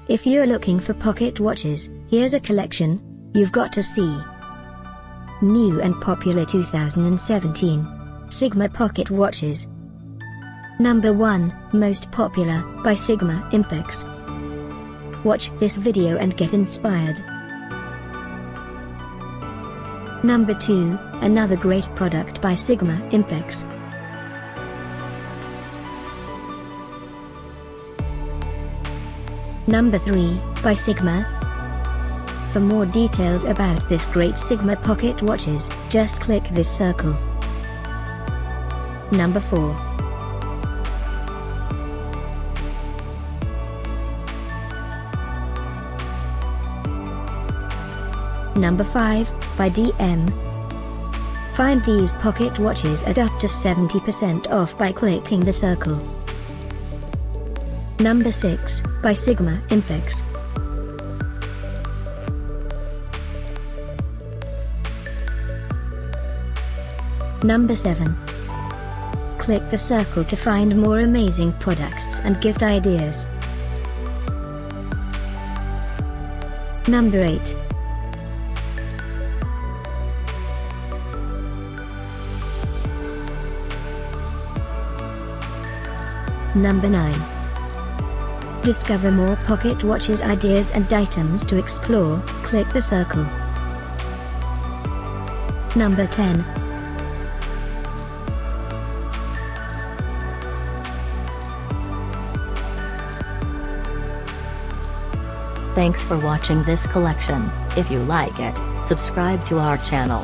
If you're looking for pocket watches, here's a collection you've got to see. New and popular 2017 Sigma Pocket Watches. Number 1, most popular, by Sigma Impex. Watch this video and get inspired. Number 2, another great product by Sigma Impex. Number 3, by Sigma. For more details about this great Sigma pocket watches, just click this circle. Number 4. Number 5, by DM. Find these pocket watches at up to 70% off by clicking the circle. Number 6, by Sigma Impex. Number 7. Click the circle to find more amazing products and gift ideas. Number 8. Number 9. Discover more pocket watches ideas and items to explore, click the circle. Number 10. Thanks for watching this collection. If you like it, subscribe to our channel.